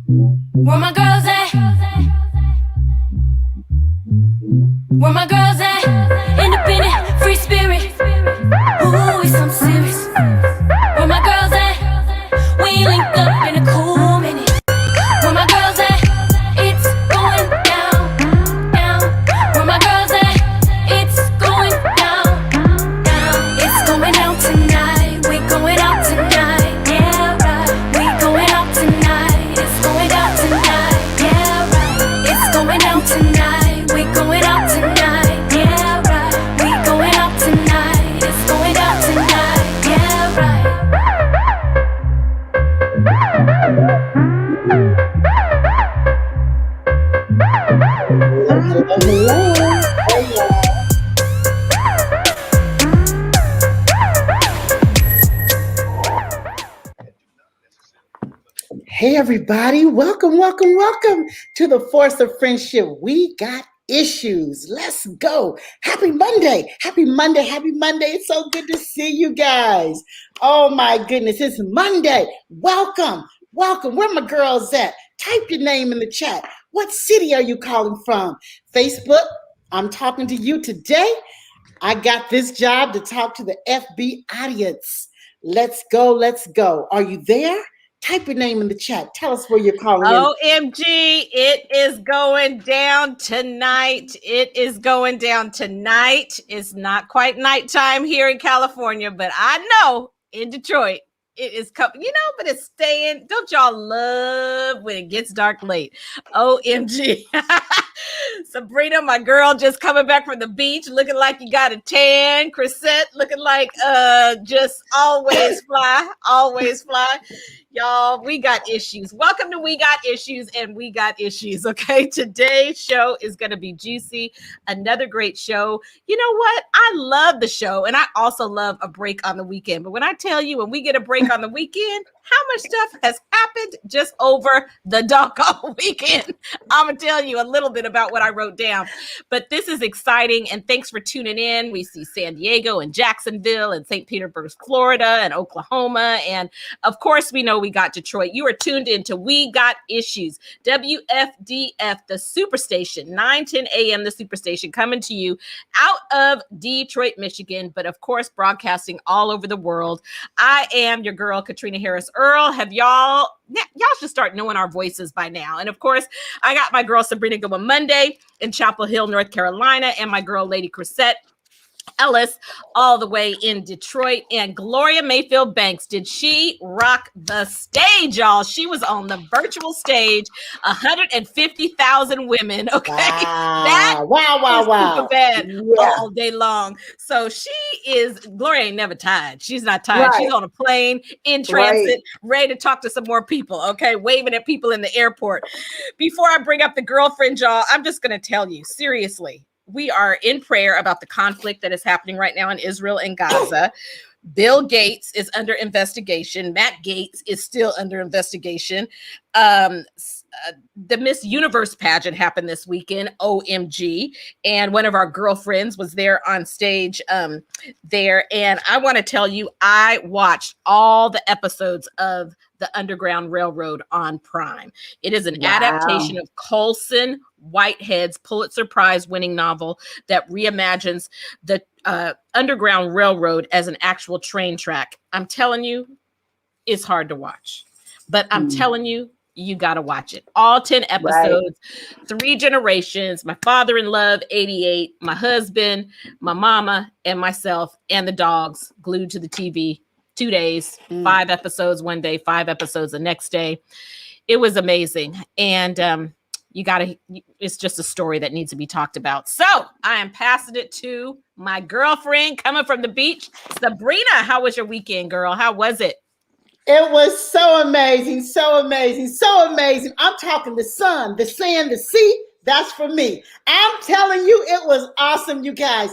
Where my girls at? Where my girls at? Independent, free spirit. Ooh, it's something serious. Where my girls at? We linked up in a cool minute. Where my girls at? It's going down, down. Where my girls at? It's going down, down. It's going down tonight. We going out tonight. Yeah, right. We going out tonight. It's going down tonight. Yeah, right. It's going down tonight. We going out tonight. Yeah, right. We going out tonight. It's going down tonight. Yeah, right. Hey everybody, welcome to the Force of Friendship. We got issues. Let's go. Happy Monday. It's so good to see you guys. Oh my goodness, it's Monday. Welcome. Where my girls at? Type your name in the chat. What city are you calling from? Facebook, I'm talking to you today. I got this job to talk to the FB audience. Let's go. Are you there? Type your name in the chat. Tell us where you're calling in. OMG, it is going down tonight. It's not quite nighttime here in California, but I know in Detroit, it is coming, but it's staying. Don't y'all love when it gets dark late? OMG. Sabrina, my girl, just coming back from the beach, looking like you got a tan. Crisette, looking like just always fly. Y'all, we got issues. Welcome to We Got Issues, and we got issues, okay? Today's show is going to be juicy. Another great show. You know what? I love the show, and I also love a break on the weekend. But when I tell you, when we get a break on the weekend, how much stuff has happened just over the doggone weekend? I'm going to tell you a little bit about what I wrote down. But this is exciting, and thanks for tuning in. We see San Diego and Jacksonville and St. Petersburg, Florida and Oklahoma. And, of course, we know we got Detroit. You are tuned into We Got Issues, WFDF, the Superstation, 9:10 a.m., the Superstation, coming to you out of Detroit, Michigan, but, of course, broadcasting all over the world. I am your girl, Caterina Harris Earl. Y'all should start knowing our voices by now. And of course, I got my girl Sabrina Goodwin Monday in Chapel Hill, North Carolina, and my girl Lady Crisette Ellis all the way in Detroit. And Gloria Mayfield Banks, did she rock the stage, y'all? She was on the virtual stage, 150,000 women. Okay. Wow. Super bad all day long. So Gloria ain't never tired. She's not tired. Right. She's on a plane in transit, ready to talk to some more people. Okay. Waving at people in the airport. Before I bring up the girlfriend, y'all, I'm just going to tell you seriously, we are in prayer about the conflict that is happening right now in Israel and Gaza. Bill Gates is under investigation. Matt Gaetz is still under investigation. The Miss Universe pageant happened this weekend, OMG. And one of our girlfriends was there on stage there. And I want to tell you, I watched all the episodes of The Underground Railroad on Prime. It is an adaptation of Colson Whitehead's Pulitzer Prize winning novel that reimagines the Underground Railroad as an actual train track. I'm telling you, it's hard to watch, but I'm telling you, you got to watch it. All 10 episodes, 3 generations, my father in love, 88, my husband, my mama, and myself, and the dogs glued to the TV 2 days, 5 episodes one day, 5 episodes the next day. It was amazing. And it's just a story that needs to be talked about. So I am passing it to my girlfriend coming from the beach. Sabrina, how was your weekend, girl? How was it? It was so amazing. I'm talking the sun, the sand, the sea. That's for me. I'm telling you, it was awesome, you guys.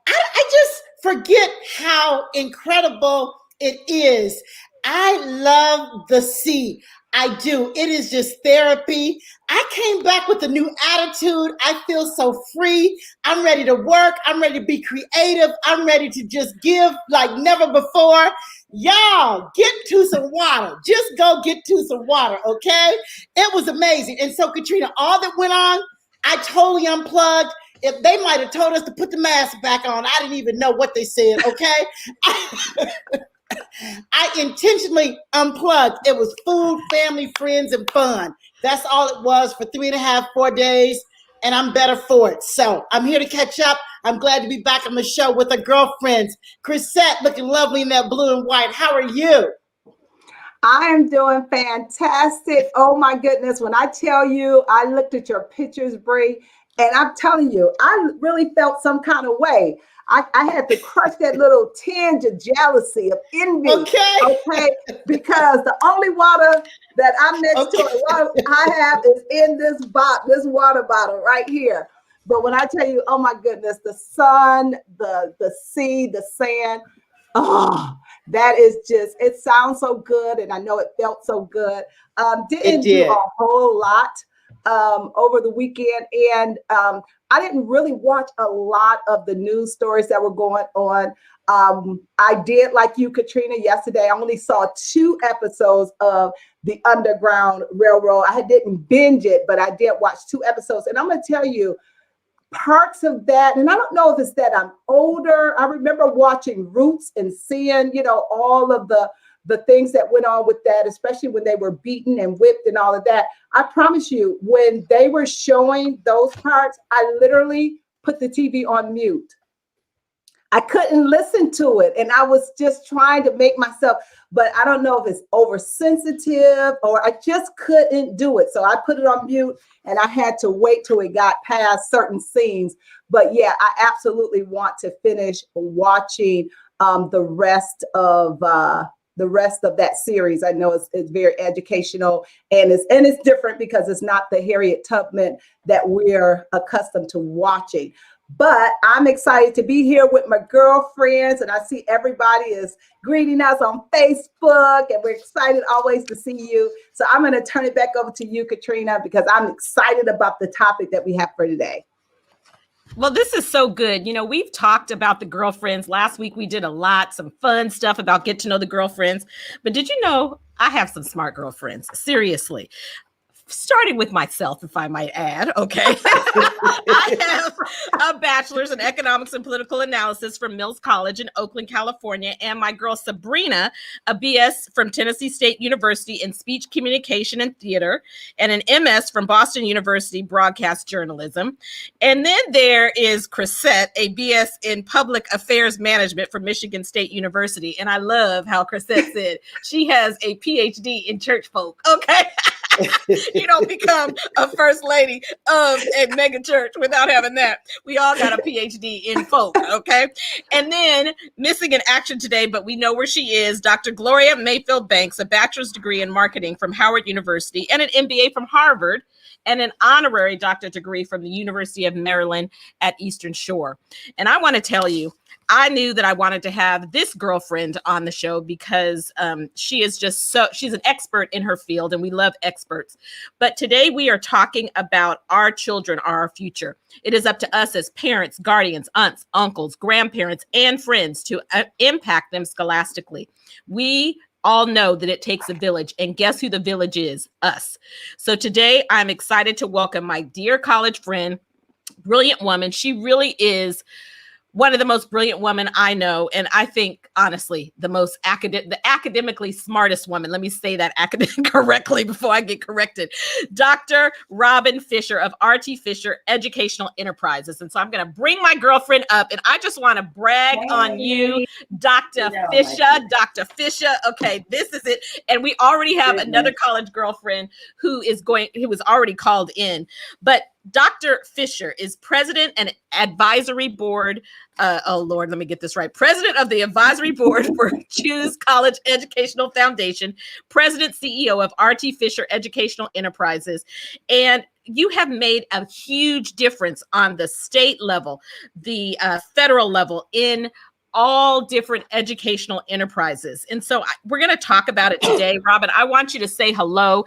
I just forget how incredible it is. I love the sea. I do. It is just therapy. I came back with a new attitude. I feel so free. I'm ready to work. I'm ready to be creative. I'm ready to just give like never before. Y'all get to some water. Just go get to some water, okay? It was amazing. And so, Caterina, all that went on, I totally unplugged. If they might have told us to put the mask back on, I didn't even know what they said, okay? I intentionally unplugged. It was food, family, friends, and fun. That's all it was for 3.5, 4 days, and I'm better for it. So I'm here to catch up. I'm glad to be back on the show with our girlfriends. Crisette, looking lovely in that blue and white. How are you? I am doing fantastic. Oh my goodness. When I tell you, I looked at your pictures, Bree, and I'm telling you, I really felt some kind of way. I had to crush that little tinge of jealousy, of envy. Okay. Because the only water that I'm next to, and water I have is in this water bottle right here. But when I tell you, oh my goodness, the sun, the sea, the sand, oh, that is just, it sounds so good. And I know it felt so good. Didn't do a whole lot over the weekend. And I didn't really watch a lot of the news stories that were going on. I did, like you, Caterina, yesterday. I only saw 2 episodes of the Underground Railroad. I didn't binge it, but I did watch 2 episodes. And I'm going to tell you, parts of that, and I don't know if it's that I'm older. I remember watching Roots and seeing, all of the things that went on with that, especially when they were beaten and whipped and all of that. I promise you, when they were showing those parts, I literally put the TV on mute. I couldn't listen to it. And I was just trying to make myself, but I don't know if it's oversensitive or I just couldn't do it. So I put it on mute and I had to wait till it got past certain scenes. But yeah, I absolutely want to finish watching the rest of that series. I know it's very educational and it's different because it's not the Harriet Tubman that we're accustomed to watching. But I'm excited to be here with my girlfriends, and I see everybody is greeting us on Facebook, and we're excited always to see you. So I'm going to turn it back over to you, Caterina, because I'm excited about the topic that we have for today. Well, this is so good. We've talked about the girlfriends. Last week, we did some fun stuff about get to know the girlfriends. But did you know I have some smart girlfriends? Seriously. Starting with myself, if I might add, okay? I have a bachelor's in economics and political analysis from Mills College in Oakland, California, and my girl Sabrina, a B.S. from Tennessee State University in speech communication and theater, and an M.S. from Boston University broadcast journalism. And then there is Crisette, a B.S. in public affairs management from Michigan State University. And I love how Crisette said she has a PhD in church folk, okay? You don't become a first lady of a mega church without having that. We all got a PhD in folk, okay? And then missing in action today, but we know where she is, Dr. Gloria Mayfield Banks, a bachelor's degree in marketing from Howard University and an M.B.A. from Harvard, and an honorary doctorate degree from the University of Maryland at Eastern Shore. And I want to tell you, I knew that I wanted to have this girlfriend on the show because she is just she's an expert in her field and we love experts. But today we are talking about our children are our future. It is up to us as parents, guardians, aunts, uncles, grandparents, and friends to impact them scholastically. We all know that it takes a village, and guess who the village is? Us. So today I'm excited to welcome my dear college friend, brilliant woman. She really is one of the most brilliant women I know. And I think, honestly, the academically smartest woman. Let me say that correctly before I get corrected. Dr. Robyn Fisher of RT Fisher Educational Enterprises. And so I'm going to bring my girlfriend up, and I just want to brag on you, Dr. Fisher. Dr. Fisher. Okay, this is it. And we already have another college girlfriend who was already called in. But Dr. Fisher is president and advisory board. Let me get this right. President of the advisory board for Choose College Educational Foundation, president, CEO of RT Fisher Educational Enterprises. And you have made a huge difference on the state level, the federal level, in all different educational enterprises. And so we're going to talk about it today. Robyn, I want you to say hello.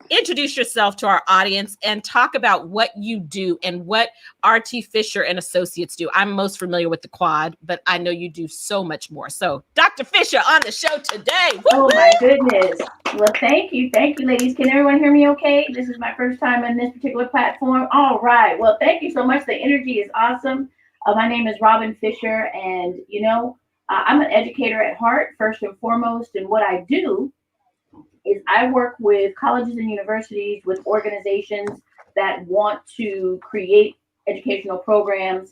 introduce yourself to our audience and talk about what you do and what RT Fisher and Associates do. I'm most familiar with the quad, but I know you do so much more. So Dr. Fisher on the show today. Oh my goodness. Well, thank you. Thank you, ladies. Can everyone hear me okay? This is my first time on this particular platform. All right. Well, thank you so much. The energy is awesome. My name is Robyn Fisher, and I'm an educator at heart, first and foremost. And what I do is I work with colleges and universities, with organizations that want to create educational programs,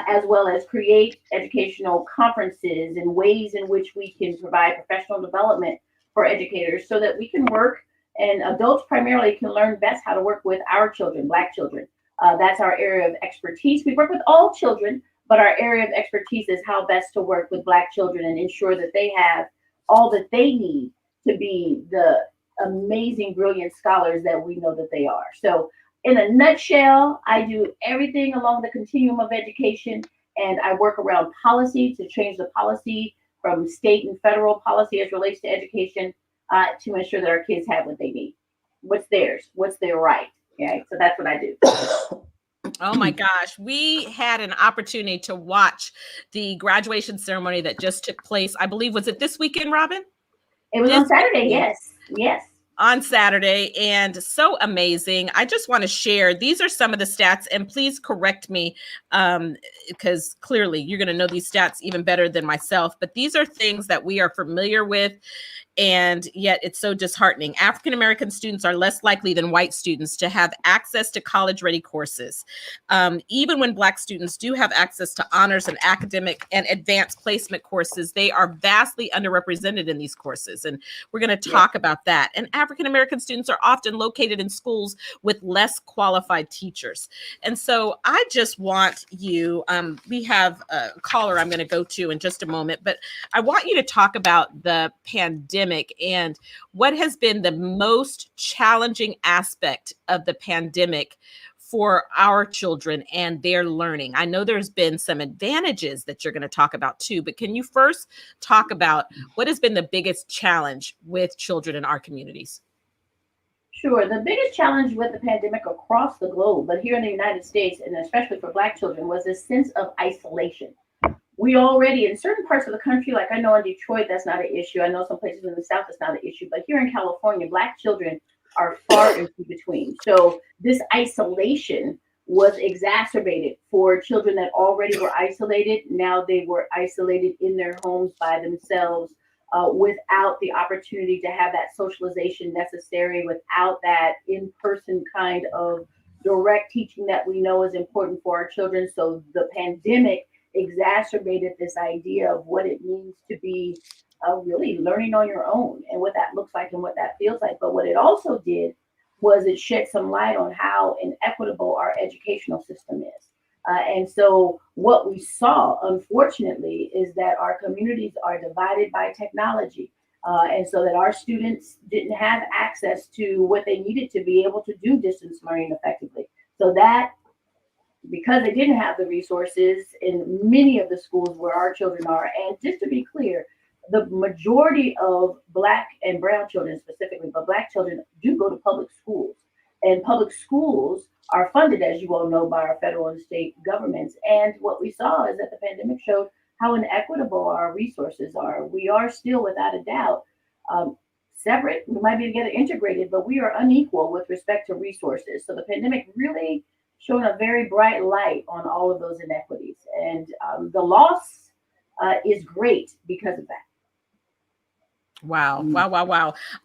as well as create educational conferences and ways in which we can provide professional development for educators so that we can work, and adults primarily can learn best how to work with our children, Black children. That's our area of expertise. We work with all children, but our area of expertise is how best to work with Black children and ensure that they have all that they need to be the amazing, brilliant scholars that we know that they are. So in a nutshell, I do everything along the continuum of education, and I work around policy to change the policy from state and federal policy as relates to education to ensure that our kids have what they need, what's theirs, what's their right. Okay, so that's what I do. Oh my gosh, we had an opportunity to watch the graduation ceremony that just took place. I believe, was it this weekend, Robyn? It was on Saturday, yes. On Saturday, and so amazing. I just want to share, these are some of the stats, and please correct me because clearly you're going to know these stats even better than myself, but these are things that we are familiar with, and yet it's so disheartening. African-American students are less likely than white students to have access to college-ready courses. Even when Black students do have access to honors and academic and advanced placement courses, they are vastly underrepresented in these courses, and we're going to talk about that. And African-American students are often located in schools with less qualified teachers. And so I just want you, we have a caller I'm going to go to in just a moment, but I want you to talk about the pandemic and what has been the most challenging aspect of the pandemic for our children and their learning. I know there's been some advantages that you're going to talk about too, but can you first talk about what has been the biggest challenge with children in our communities? Sure. The biggest challenge with the pandemic across the globe, but here in the United States, and especially for Black children, was this sense of isolation. We already, in certain parts of the country, like I know in Detroit, that's not an issue. I know some places in the South, it's not an issue. But here in California, Black children are far in between. So this isolation was exacerbated for children that already were isolated. Now they were isolated in their homes by themselves without the opportunity to have that socialization necessary, without that in-person kind of direct teaching that we know is important for our children. So the pandemic exacerbated this idea of what it means to be really learning on your own and what that looks like and what that feels like. But what it also did was it shed some light on how inequitable our educational system is. And so what we saw, unfortunately, is that our communities are divided by technology. And so that our students didn't have access to what they needed to be able to do distance learning effectively. So that, because they didn't have the resources in many of the schools where our children are, and just to be clear, the majority of Black and brown children specifically, but Black children do go to public schools. And public schools are funded, as you all know, by our federal and state governments. And what we saw is that the pandemic showed how inequitable our resources are. We are still, without a doubt, separate. We might be together integrated, but we are unequal with respect to resources. So the pandemic really shone a very bright light on all of those inequities. And the loss is great because of that. Wow.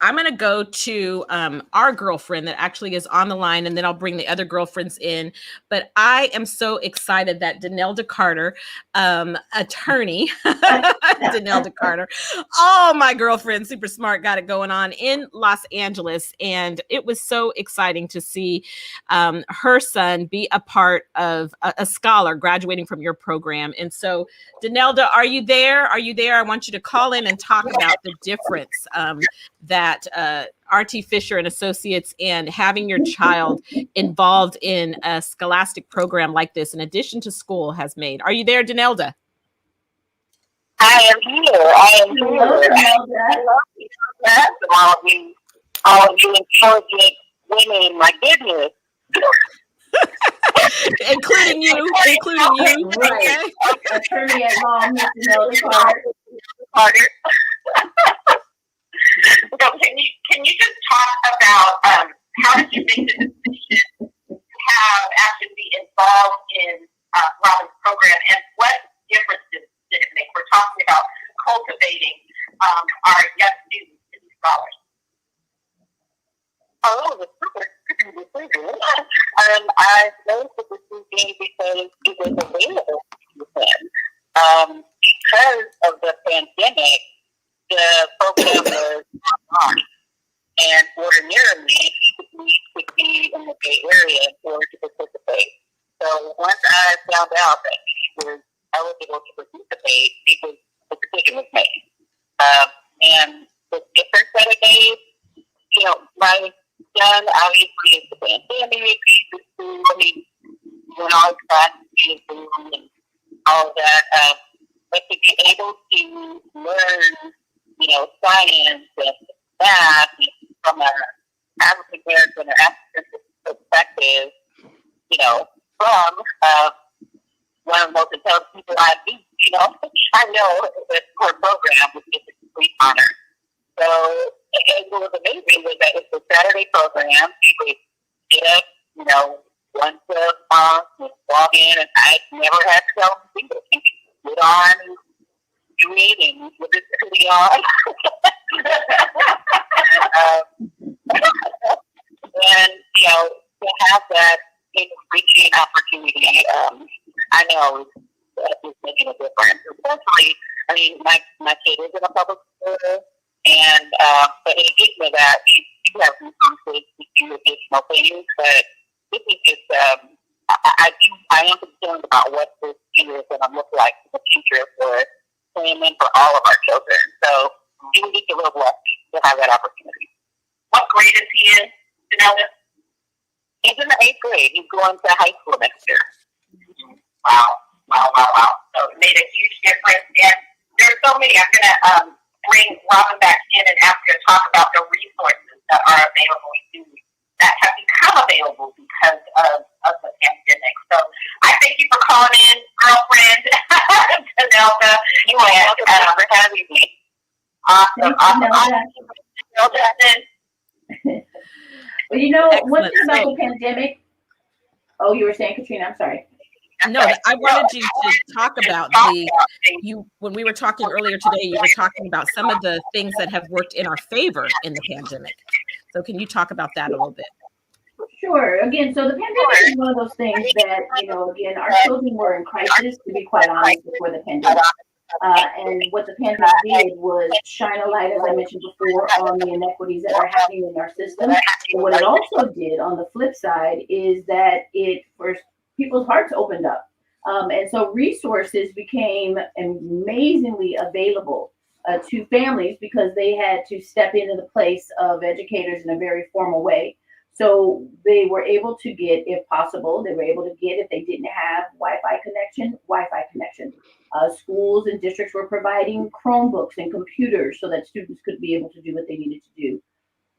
I'm going to go to our girlfriend that actually is on the line, and then I'll bring the other girlfriends in. But I am so excited that Danelda Carter, attorney, Danelda Carter, all my girlfriends, super smart, got it going on in Los Angeles. And it was so exciting to see her son be a part of a scholar graduating from your program. And so, Danelda, are you there? I want you to call in and talk about the difference that RT Fisher and Associates and having your child involved in a scholastic program like this, in addition to school, has made. Are you there, Danelda? I am here. I love you. All of you encouraging women, my goodness. including you. Right. Okay. Attorney at law, Mr. Nelda Carter. So can you just talk about how did you make the decision to have actually be involved in Robyn's program, and what difference did it make? We're talking about cultivating our young students to be scholars. Oh, it was super decision. I chose the decision because it was available to them. Because of the pandemic, the program was online, and ordinarily he would be in the Bay Area in order to participate. So once I found out that he was eligible to participate, the decision was made. And the different set of days, my son obviously is the pandemic, he's in school, doing all his classes and all of that. But to be able to learn, science and math from an African American or African perspective, from one of the most intelligent people I meet, I know that her program was just a complete honor. So, and what was amazing was that it's a Saturday program. You would get up, once a month, and log in, and I never had to tell them to do it. Get on and do it, and with it really on. And, to have that enriching opportunity, I know is making a difference. Especially, my kid is in a public school, and but in addition to that, you have resources to do additional things. But this is just, I am concerned about what this year is going to look like in the future for him and for all of our children. So he was just a real blessing to have that opportunity. What grade is he in, Janelle? He's in the 8th grade. He's going to high school next year. Wow. So it made a huge difference. And there's so many. I'm going to bring Robyn back in and ask her to talk about the resources that are available to that have become available because of the pandemic. So I thank you for calling in, girlfriend, Nelda. You are for having me. Awesome. Nelda. Well, Excellent. one thing about the pandemic. Oh, you were saying, Caterina, I'm sorry. No, I wanted you to talk about when we were talking earlier today, you were talking about some of the things that have worked in our favor in the pandemic. So can you talk about that a little bit? Sure. Again, so the pandemic is one of those things that, again, our children were in crisis, to be quite honest, before the pandemic. And what the pandemic did was shine a light, as I mentioned before, on the inequities that are happening in our system. And what it also did on the flip side is that people's hearts opened up. And so resources became amazingly available to families because they had to step into the place of educators in a very formal way. So they were able to get, if possible, if they didn't have Wi-Fi connection. Schools and districts were providing Chromebooks and computers so that students could be able to do what they needed to do.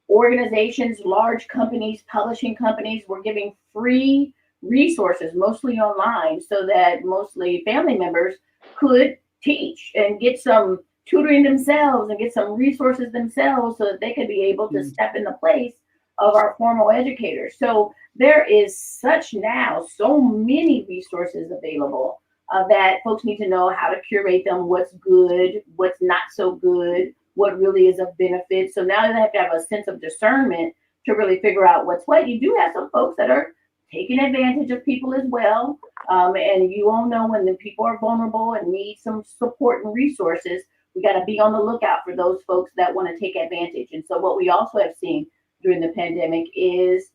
Organizations, large companies, publishing companies were giving free resources, mostly online, so that mostly family members could teach and get some tutoring themselves and get some resources themselves so that they could be able to step in the place of our formal educators. So there is so many resources available that folks need to know how to curate them, what's good, what's not so good, what really is of benefit. So now they have to have a sense of discernment to really figure out what's what. You do have some folks that are taking advantage of people as well. And you all know when the people are vulnerable and need some support and resources, we got to be on the lookout for those folks that want to take advantage. And so what we also have seen during the pandemic is,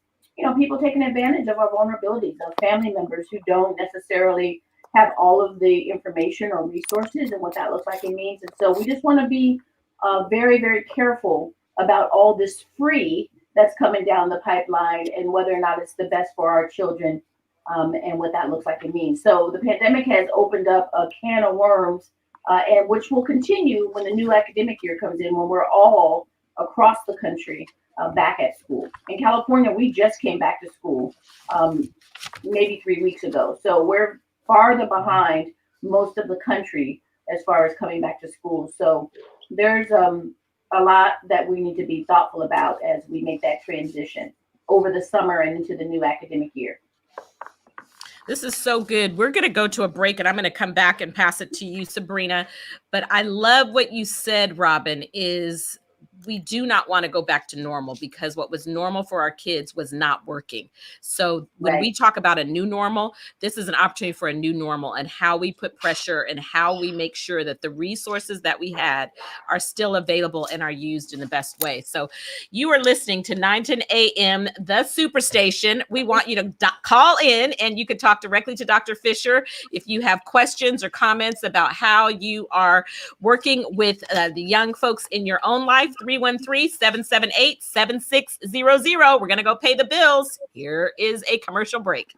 people taking advantage of our vulnerabilities, of family members who don't necessarily have all of the information or resources and what that looks like and means. And so we just want to be very, very careful about all this free that's coming down the pipeline and whether or not it's the best for our children and what that looks like and means. So the pandemic has opened up a can of worms and which will continue when the new academic year comes in, when we're all across the country back at school. In California, we just came back to school maybe 3 weeks ago. So we're farther behind most of the country as far as coming back to school. So there's a lot that we need to be thoughtful about as we make that transition over the summer and into the new academic year. This is so good. We're going to go to a break and I'm going to come back and pass it to you, Sabrina. But I love what you said, Robyn, is we do not want to go back to normal because what was normal for our kids was not working. So when we talk about a new normal, this is an opportunity for a new normal, and how we put pressure and how we make sure that the resources that we had are still available and are used in the best way. So you are listening to 910 AM, the Superstation. We want you to call in and you can talk directly to Dr. Fisher if you have questions or comments about how you are working with the young folks in your own life. 313-778-7600. We're going to go pay the bills. Here is a commercial break.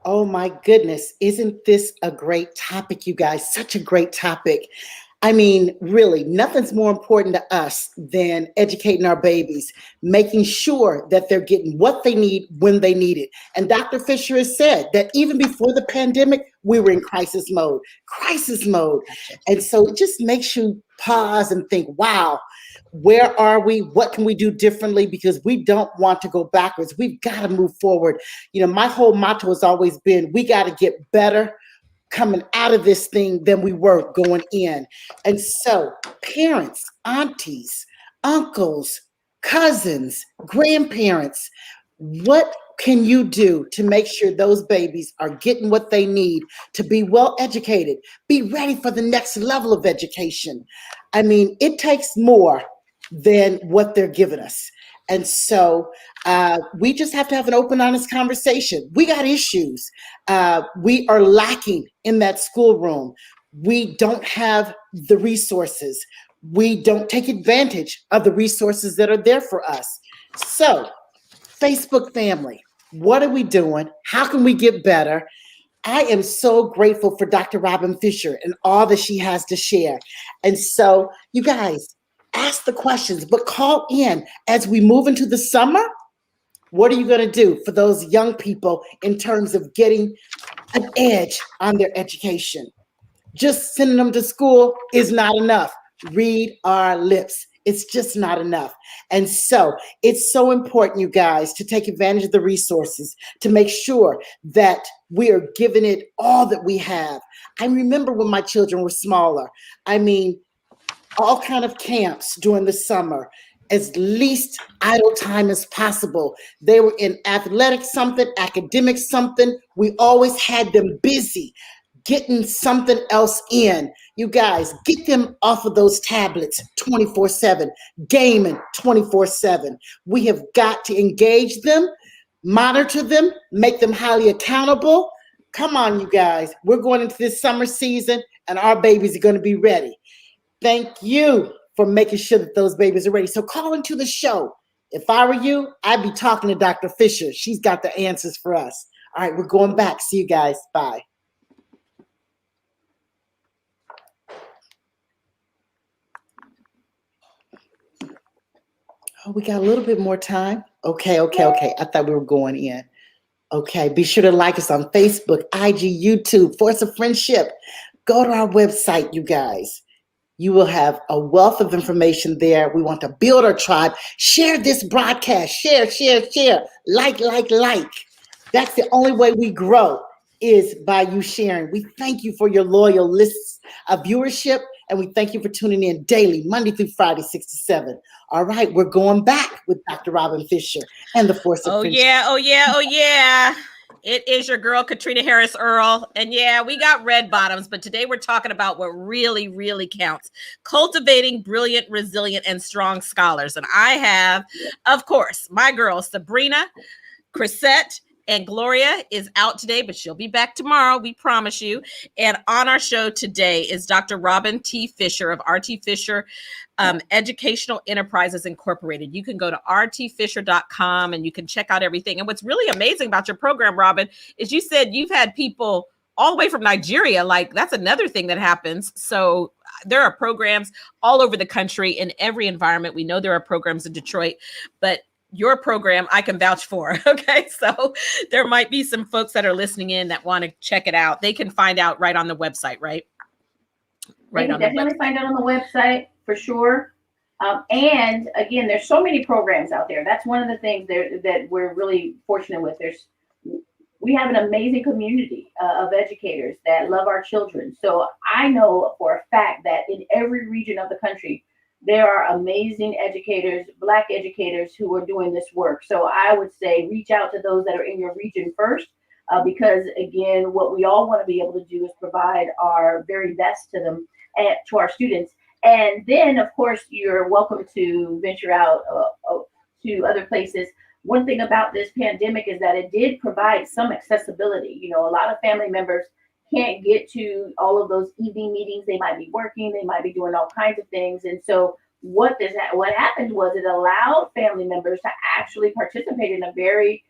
Oh my goodness. Isn't this a great topic, you guys? Such a great topic. I mean, really, nothing's more important to us than educating our babies, making sure that they're getting what they need when they need it. And Dr. Fisher has said that even before the pandemic, we were in crisis mode. And so it just makes you pause and think, wow, where are we? What can we do differently? Because we don't want to go backwards. We've got to move forward. You know, my whole motto has always been, we got to get better coming out of this thing than we were going in. And so parents, aunties, uncles, cousins, grandparents, what can you do to make sure those babies are getting what they need to be well educated, be ready for the next level of education? I mean, it takes more than what they're giving us. And so we just have to have an open, honest conversation. We got issues. We are lacking in that schoolroom. We don't have the resources. We don't take advantage of the resources that are there for us. So, Facebook family, what are we doing? How can we get better? I am so grateful for Dr. Robyn Fisher and all that she has to share. And so, you guys, ask the questions, but call in as we move into the summer. What are you going to do for those young people in terms of getting an edge on their education? Just sending them to school is not enough. Read our lips. It's just not enough. And so it's so important, you guys, to take advantage of the resources, to make sure that we are giving it all that we have. I remember when my children were smaller. I mean, all kind of camps during the summer, as least idle time as possible. They were in athletic something, academic something. We always had them busy getting something else in. You guys, get them off of those tablets 24/7, gaming 24/7. We have got to engage them, monitor them, make them highly accountable. Come on, you guys. We're going into this summer season and our babies are going to be ready. Thank you for making sure that those babies are ready. So call into the show. If I were you, I'd be talking to Dr. Fisher. She's got the answers for us. All right, we're going back. See you guys. Bye. Oh, we got a little bit more time. Okay. I thought we were going in. Okay, be sure to like us on Facebook, IG, YouTube, Force of Friendship. Go to our website, you guys. You will have a wealth of information there. We want to build our tribe. Share this broadcast. Share. Like. That's the only way we grow, is by you sharing. We thank you for your loyal lists of viewership, and we thank you for tuning in daily, Monday through Friday, 6 to 7. All right, we're going back with Dr. Robyn Fisher and the Force of Friendship. Oh yeah. It is your girl, Caterina Harris Earl. And yeah, we got red bottoms, but today we're talking about what really, really counts. Cultivating brilliant, resilient, and strong scholars. And I have, of course, my girls, Sabrina, Crisette, and Gloria is out today, but she'll be back tomorrow, we promise you. And on our show today is Dr. Robyn T. Fisher of RT Fisher Educational Enterprises Incorporated. You can go to rtfisher.com and you can check out everything. And what's really amazing about your program, Robyn, is you said you've had people all the way from Nigeria. Like, that's another thing that happens. So there are programs all over the country in every environment. We know there are programs in Detroit, but your program I can vouch for. Okay. So there might be some folks that are listening in that want to check it out. They can find out right on the website, right? Right. They can definitely find out on the website for sure. And again, there's so many programs out there. That's one of the things that we're really fortunate with. We have an amazing community of educators that love our children. So I know for a fact that in every region of the country, there are amazing educators, Black educators who are doing this work. So I would say reach out to those that are in your region first, because again, what we all want to be able to do is provide our very best to them and to our students. And then, of course, you're welcome to venture out to other places. One thing about this pandemic is that it did provide some accessibility. You know, a lot of family members can't get to all of those evening meetings. They might be working, they might be doing all kinds of things. And so what happened was it allowed family members to actually participate in a very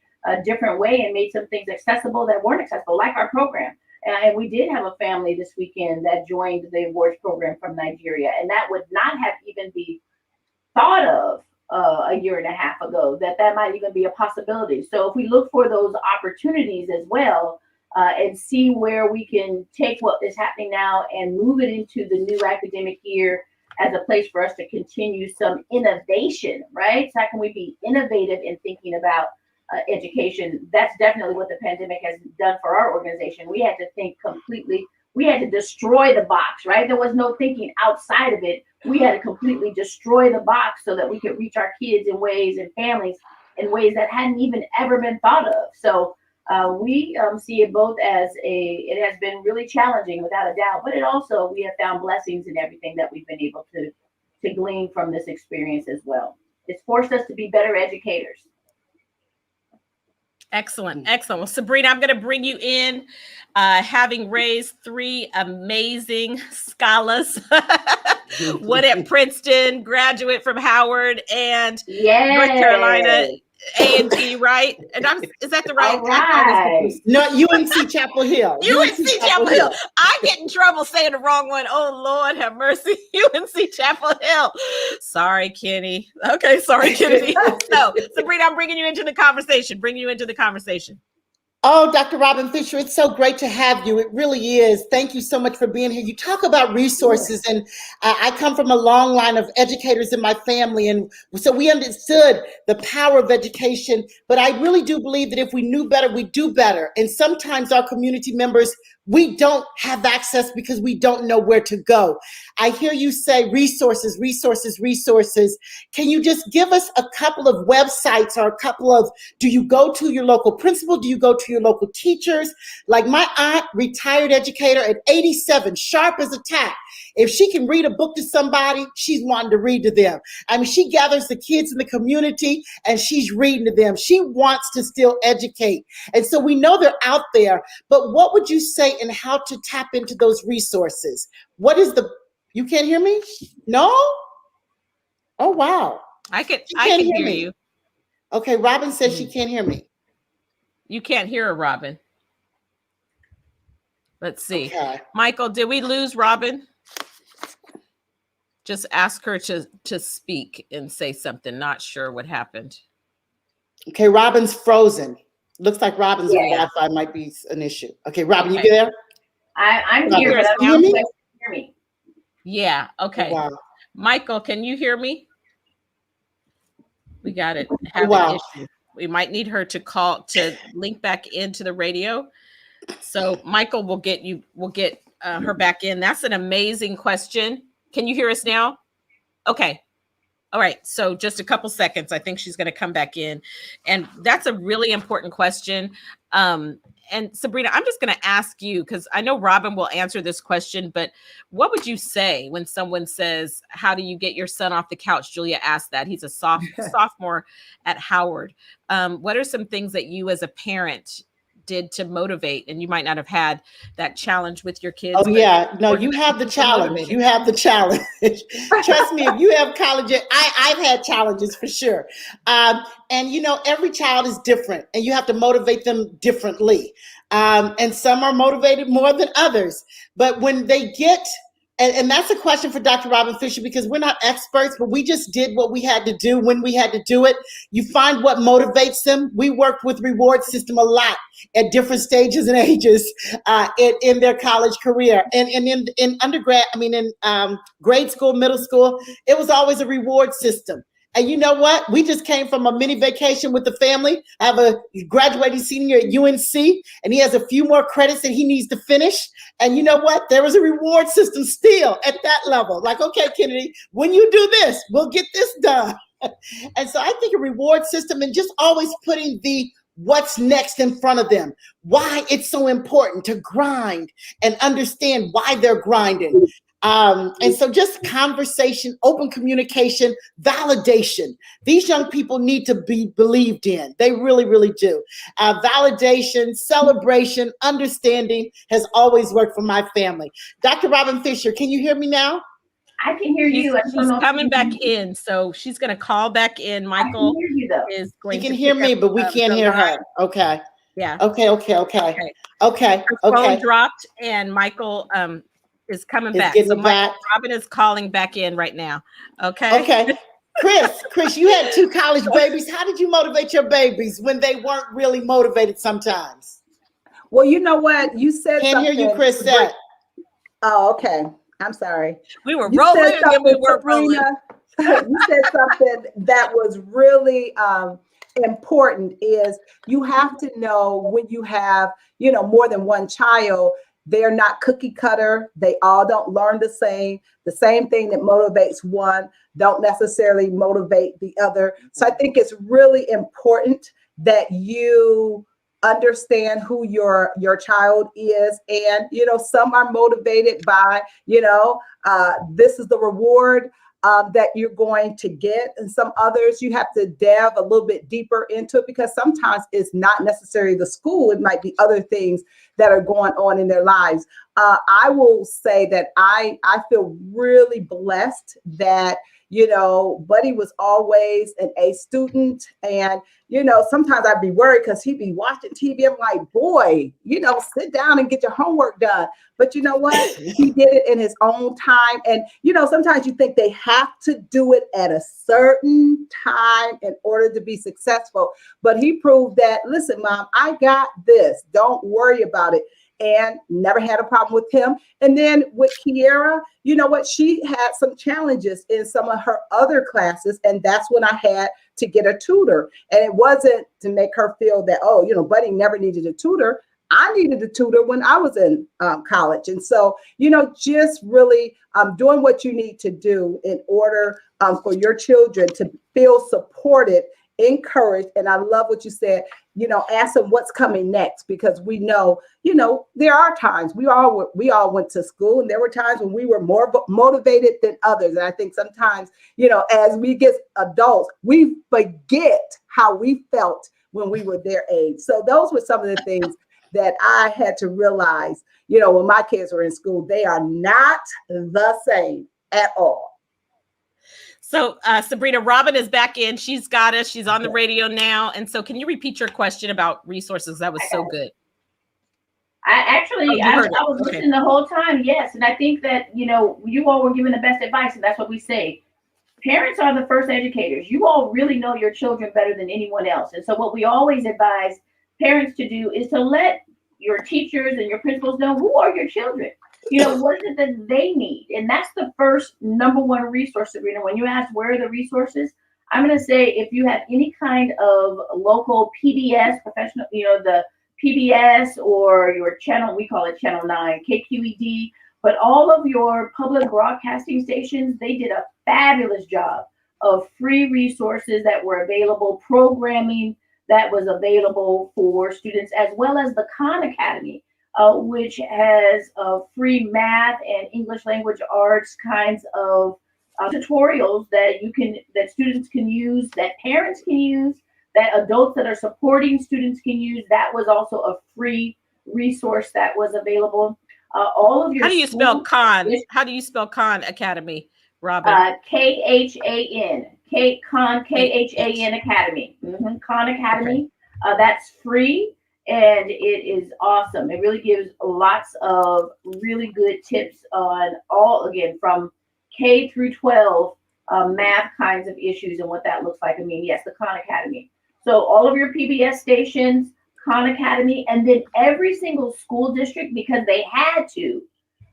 different way and made some things accessible that weren't accessible, like our program. And we did have a family this weekend that joined the awards program from Nigeria, and that would not have even been thought of a year and a half ago, that might even be a possibility. So if we look for those opportunities as well, and see where we can take what is happening now and move it into the new academic year as a place for us to continue some innovation, right? So how can we be innovative in thinking about education? That's definitely what the pandemic has done for our organization. We had to think completely. We had to destroy the box, right? There was no thinking outside of it. We had to completely destroy the box so that we could reach our kids in ways and families in ways that hadn't even ever been thought of. So we see it both as it has been really challenging without a doubt, but it also, we have found blessings in everything that we've been able to glean from this experience as well. It's forced us to be better educators. Excellent. Excellent. Well, Sabrina, I'm going to bring you in, having raised 3 amazing scholars. One at Princeton, graduate from Howard, and North Carolina A&T, right? And is that the right? Right. No, UNC Chapel Hill. UNC Chapel Hill. I get in trouble saying the wrong one. Oh, Lord, have mercy. UNC Chapel Hill. Sorry, Kenny. Okay, sorry, Kenny. So, Sabrina, I'm bringing you into the conversation. Oh, Dr. Robyn Fisher, it's so great to have you. It really is. Thank you so much for being here. You talk about resources, and I come from a long line of educators in my family, and so we understood the power of education, but I really do believe that if we knew better, we'd do better. And sometimes our community members, we don't have access because we don't know where to go. I hear you say resources, resources, resources. Can you just give us a couple of websites or a couple of, do you go to your local principal? Do you go to your local teachers? Like my aunt, retired educator at 87, sharp as a tack. If she can read a book to somebody, she's wanting to read to them. I mean, she gathers the kids in the community and she's reading to them. She wants to still educate. And so we know they're out there, but what would you say in how to tap into those resources? What is you can't hear me? No? Oh, wow. I can hear you. Okay, Robyn says she can't hear me. You can't hear her, Robyn. Let's see. Okay. Michael, did we lose Robyn? Just ask her to speak and say something. Not sure what happened. Okay, Robyn's frozen. Looks like Robyn's Wi-Fi might be an issue. Okay, Robyn, you there? I'm here. Can you hear me? Yeah, okay. Oh, wow. Michael, can you hear me? We got it. An issue. We might need her to link back into the radio. So Michael, we'll get her back in. That's an amazing question. Can you hear us now? Okay. All right. So just a couple seconds. I think she's going to come back in. And that's a really important question. And Sabrina, I'm just going to ask you, because I know Robyn will answer this question, but what would you say when someone says, how do you get your son off the couch? Julia asked that. He's a sophomore at Howard. What are some things that you as a parent did to motivate? And you might not have had that challenge with your kids. Oh yeah, no, you have the challenge. You have the challenge. Trust me, if you have college, I've had challenges for sure. And you know, every child is different and you have to motivate them differently. And some are motivated more than others. But when they get, and that's a question for Dr. Robyn Fisher, because we're not experts, but we just did what we had to do when we had to do it. You find what motivates them. We worked with reward system a lot at different stages and ages in their college career. And in undergrad, in grade school, middle school, it was always a reward system. And you know what? We just came from a mini vacation with the family. I have a graduating senior at UNC, and he has a few more credits that he needs to finish. And you know what? There was a reward system still at that level. Like, okay, Kennedy, when you do this, we'll get this done. And so I think a reward system and just always putting the what's next in front of them, why it's so important to grind and understand why they're grinding. And so just conversation, open communication, validation. These young people need to be believed in. They really, really do. Validation, celebration, understanding has always worked for my family. Dr. Robyn Fisher, can you hear me now? I can hear you. She's coming back in, so she's going to call back in. Michael is going to. You can hear me, but we can't hear her. Okay. Yeah. Okay. Her phone dropped, and Michael is coming back. So Robyn is calling back in right now. Okay. Chris, you had 2 college babies. How did you motivate your babies when they weren't really motivated sometimes? Well, you know what? You said Can't something. hear you, Crisette. Oh, okay. I'm sorry. We were rolling and then we weren't rolling. You said something that was really important is you have to know when you have, more than one child, they're not cookie cutter. They all don't learn the same. The same thing that motivates one don't necessarily motivate the other. So I think it's really important that you understand who your child is. And, some are motivated by, this is the reward that you're going to get. And some others, you have to delve a little bit deeper into it, because sometimes it's not necessarily the school. It might be other things that are going on in their lives. I will say that I feel really blessed that, Buddy was always an A student. And, sometimes I'd be worried because he'd be watching TV. I'm like, boy, sit down and get your homework done. But you know what? He did it in his own time. And, sometimes you think they have to do it at a certain time in order to be successful. But he proved that, listen, Mom, I got this. Don't worry about it. And never had a problem with him. And then with Kiera, you know what? She had some challenges in some of her other classes. And that's when I had to get a tutor. And it wasn't to make her feel that, Buddy never needed a tutor. I needed a tutor when I was in college. And so, just really doing what you need to do in order for your children to feel supported, encouraged. And I love what you said, ask them what's coming next, because we know, there are times we all went to school, and there were times when we were more motivated than others. And I think sometimes, as we get adults, we forget how we felt when we were their age. So those were some of the things that I had to realize, when my kids were in school. They are not the same at all. So Sabrina, Robyn is back in. She's got us. She's on the radio now. And so can you repeat your question about resources? That was so good. I was listening the whole time. Yes. And I think that, you all were giving the best advice, and that's what we say. Parents are the first educators. You all really know your children better than anyone else. And so what we always advise parents to do is to let your teachers and your principals know who are your children. What is it that they need? And that's the first number one resource, Sabrina. When you ask where are the resources, I'm going to say if you have any kind of local PBS, professional, the PBS or your channel, we call it Channel 9, KQED, but all of your public broadcasting stations, they did a fabulous job of free resources that were available, programming that was available for students, as well as the Khan Academy, which has free math and English language arts kinds of tutorials that students can use, that parents can use, that adults that are supporting students can use. That was also a free resource that was available. All of your How do you spell Khan? How do you spell Khan Academy, Robyn? Khan, Khan, Khan Academy. Khan Academy. That's free. and it is awesome. It really gives lots of really good tips on all, again, from K through 12 math kinds of issues and what that looks like. I mean, yes, the Khan Academy. So all of your PBS stations, Khan Academy, and then every single school district, because they had to,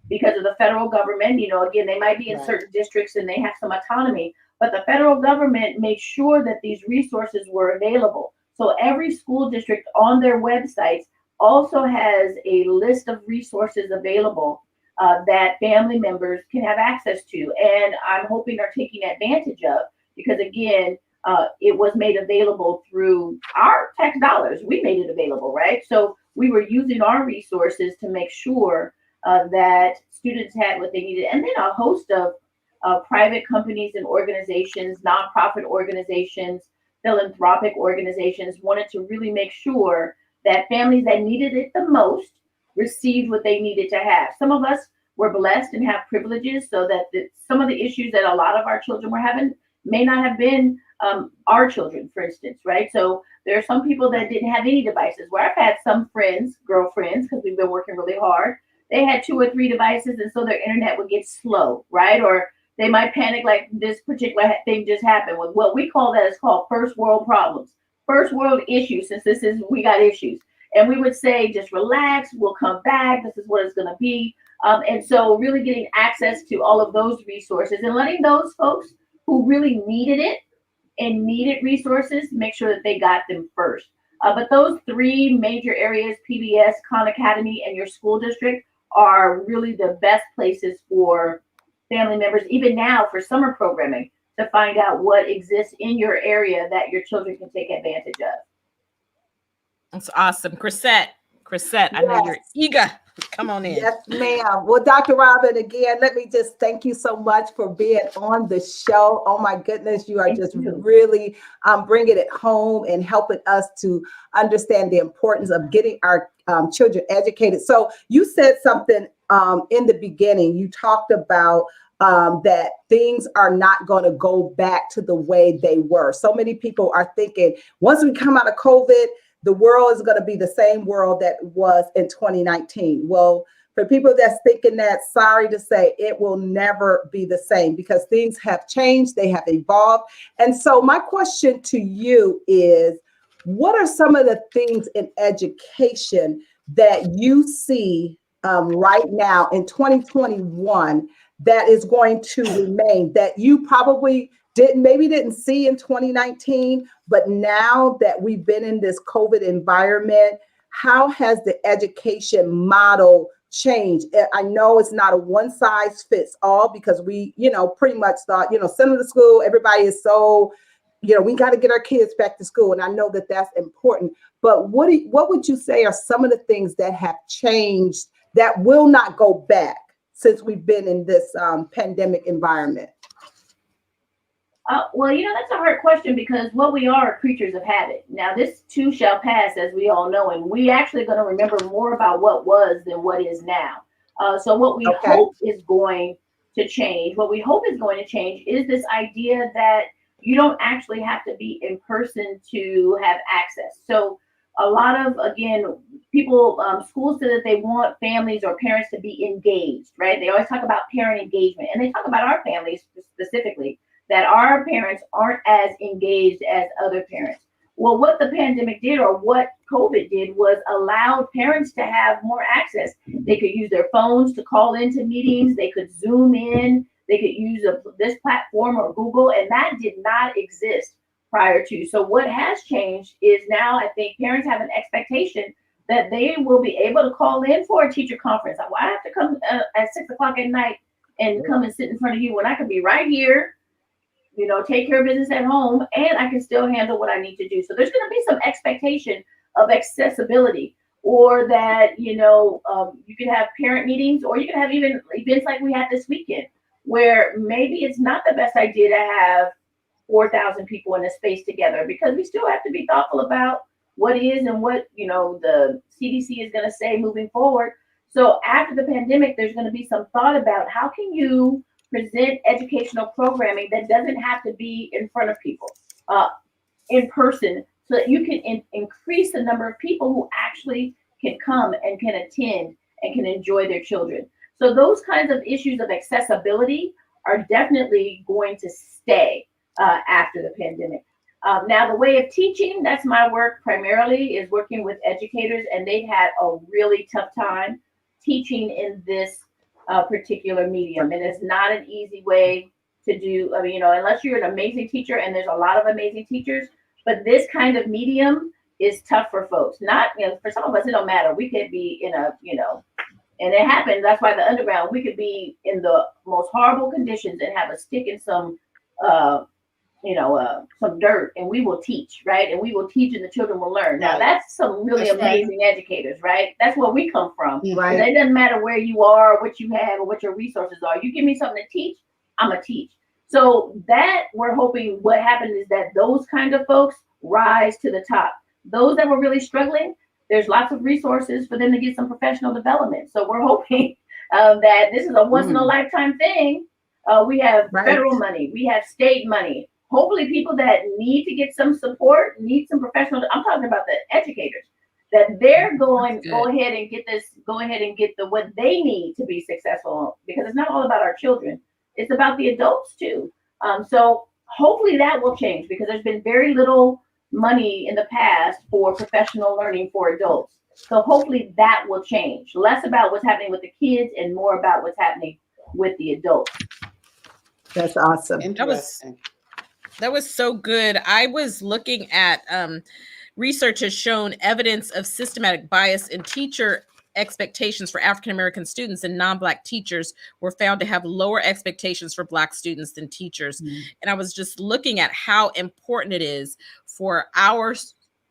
because of the federal government, you know, again, they might be in certain districts and they have some autonomy, but the federal government made sure that these resources were available. So every school district on their websites also has a list of resources available that family members can have access to. And I'm hoping they're taking advantage of, because again, it was made available through our tax dollars. We made it available, right? So we were using our resources to make sure that students had what they needed. And then a host of private companies and organizations, nonprofit organizations, philanthropic organizations wanted to really make sure that families that needed it the most received what they needed to have. Some of us were blessed and have privileges so that some of the issues that a lot of our children were having may not have been our children, for instance, right? So there are some people that didn't have any devices, where I've had some friends, girlfriends, because we've been working really hard, they had 2 or 3 devices, and so their internet would get slow, right? Or they might panic like this particular thing just happened. With what we call that is called first world problems, first world issues, since this is We Got Issues. And we would say, just relax, we'll come back, this is what it's gonna be. And so really getting access to all of those resources and letting those folks who really needed it and needed resources, make sure that they got them first. But those 3 major areas, PBS, Khan Academy, and your school district, are really the best places for family members, even now for summer programming, to find out what exists in your area that your children can take advantage of. That's awesome. Crisette, I know you're eager. Come on in. Yes, ma'am. Well, Dr. Robyn, again, let me just thank you so much for being on the show. Oh my goodness, you are really bringing it home and helping us to understand the importance of getting our children educated. So you said something in the beginning. You talked about that things are not going to go back to the way they were. So many people are thinking once we come out of COVID, the world is going to be the same world that was in 2019. Well, for people that's thinking that, sorry to say, it will never be the same, because things have changed, they have evolved. And so my question to you is, what are some of the things in education that you see right now in 2021 that is going to remain, that you probably didn't see in 2019, but now that we've been in this COVID environment, how has the education model changed? I know it's not a one size fits all, because we, pretty much thought, send them to school. Everybody is so, we got to get our kids back to school. And I know that that's important, but what would you say are some of the things that have changed that will not go back since we've been in this pandemic environment? Well, that's a hard question, because what we are creatures of habit. Now, this too shall pass, as we all know, and we actually going to remember more about what was than what is now. So what we hope is going to change, is this idea that you don't actually have to be in person to have access. So a lot of, again, people, schools say that they want families or parents to be engaged, right? They always talk about parent engagement, and they talk about our families specifically, that our parents aren't as engaged as other parents. Well, what the pandemic did, or what COVID did, was allowed parents to have more access. They could use their phones to call into meetings. They could Zoom in. They could use this platform or Google, and that did not exist prior to. So what has changed is now I think parents have an expectation that they will be able to call in for a teacher conference. Why I have to come at 6 o'clock at night and come and sit in front of you when I could be right here, take care of business at home, and I can still handle what I need to do. So there's going to be some expectation of accessibility, or that, you can have parent meetings, or you can have even events like we had this weekend, where maybe it's not the best idea to have 4,000 people in a space together, because we still have to be thoughtful about what is and what, the CDC is going to say moving forward. So after the pandemic, there's going to be some thought about how can you present educational programming that doesn't have to be in front of people, in person, so that you can increase the number of people who actually can come and can attend and can enjoy their children. So those kinds of issues of accessibility are definitely going to stay after the pandemic. Now, the way of teaching, that's my work primarily, is working with educators, and they've had a really tough time teaching in this particular medium. And it's not an easy way to do, I mean, unless you're an amazing teacher, and there's a lot of amazing teachers, but this kind of medium is tough for folks. Not, for some of us, it don't matter. We could be in a, and it happened. That's why the underground, we could be in the most horrible conditions and have a stick in some, some dirt, and we will teach, right? And we will teach, and the children will learn. Now, that's some really amazing educators, right? That's where we come from. Right. It doesn't matter where you are, what you have, or what your resources are. You give me something to teach, I'm gonna teach. So that, we're hoping what happened is that those kind of folks rise to the top. Those that were really struggling, there's lots of resources for them to get some professional development. So we're hoping that this is a once in a lifetime thing. We have federal money, we have state money. Hopefully people that need to get some support, need some professional, I'm talking about the educators, that they're go ahead and get what they need to be successful, because it's not all about our children. It's about the adults too. So hopefully that will change, because there's been very little money in the past for professional learning for adults. So hopefully that will change. Less about what's happening with the kids and more about what's happening with the adults. That's awesome. That was so good. I was looking at research has shown evidence of systematic bias in teacher expectations for African-American students, and non-Black teachers were found to have lower expectations for Black students than teachers. And I was just looking at how important it is for our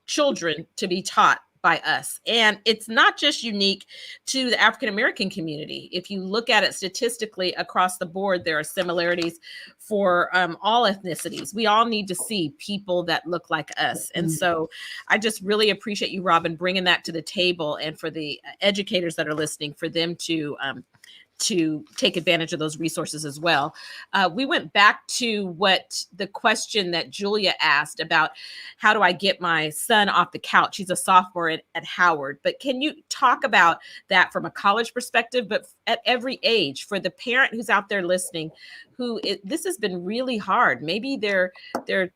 children to be taught by us. And it's not just unique to the African-American community. If you look at it statistically across the board, there are similarities for all ethnicities. We all need to see people that look like us. And so I just really appreciate you, Robyn, bringing that to the table, and for the educators that are listening, for them to take advantage of those resources as well. We went back to the question that Julia asked about, how do I get my son off the couch? He's a sophomore at Howard, but can you talk about that from a college perspective, but at every age, for the parent who's out there listening, this has been really hard. Maybe their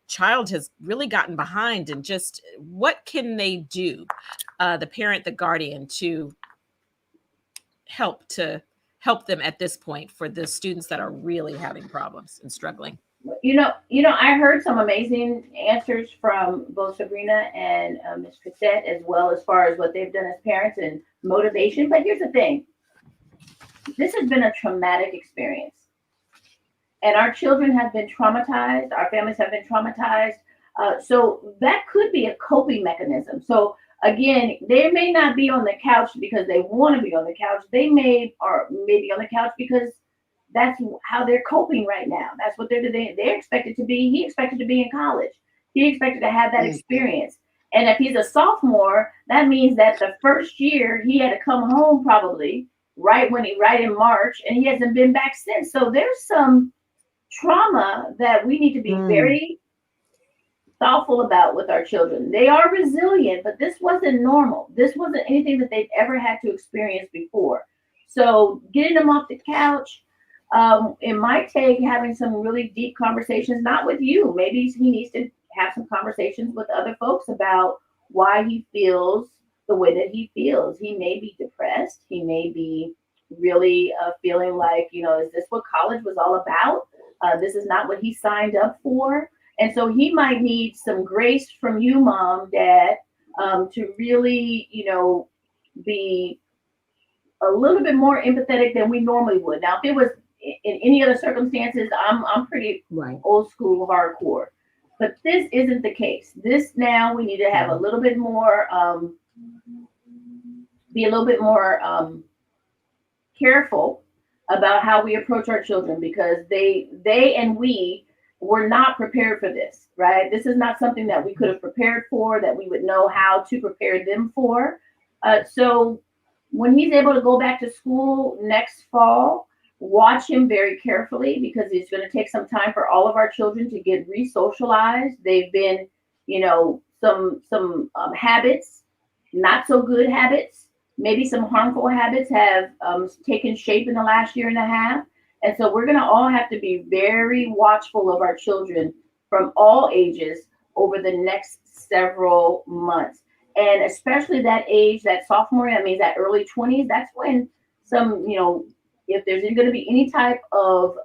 child has really gotten behind, and just what can they do, the parent, the guardian, to help them at this point, for the students that are really having problems and struggling? I heard some amazing answers from both Sabrina and Ms. Crisette, as well, as far as what they've done as parents and motivation. But here's the thing. This has been a traumatic experience. And our children have been traumatized. Our families have been traumatized. So that could be a coping mechanism. So again, they may not be on the couch because they want to be on the couch. They may be on the couch because that's how they're coping right now. That's what they're expected to be. He expected to be in college. He expected to have that experience. And if he's a sophomore, that means that the first year he had to come home probably right in March, and he hasn't been back since. So there's some trauma that we need to be very thoughtful about with our children. They are resilient, but this wasn't normal. This wasn't anything that they've ever had to experience before. So getting them off the couch, it might take having some really deep conversations, not with you. Maybe he needs to have some conversations with other folks about why he feels the way that he feels. He may be depressed. He may be really feeling like, is this what college was all about? This is not what he signed up for. And so he might need some grace from you, mom, dad, to really, be a little bit more empathetic than we normally would. Now, if it was in any other circumstances, I'm pretty old school, hardcore. But this isn't the case. This now we need to have a little bit more, be a little bit more careful about how we approach our children, because they and we were not prepared for this, right? This is not something that we could have prepared for, that we would know how to prepare them for. So when he's able to go back to school next fall, watch him very carefully, because it's going to take some time for all of our children to get re-socialized. They've been, some habits, not so good habits, maybe some harmful habits have taken shape in the last year and a half. And so we're going to all have to be very watchful of our children from all ages over the next several months. And especially that age, that sophomore, that means that early 20s, that's when some, if there's going to be any type of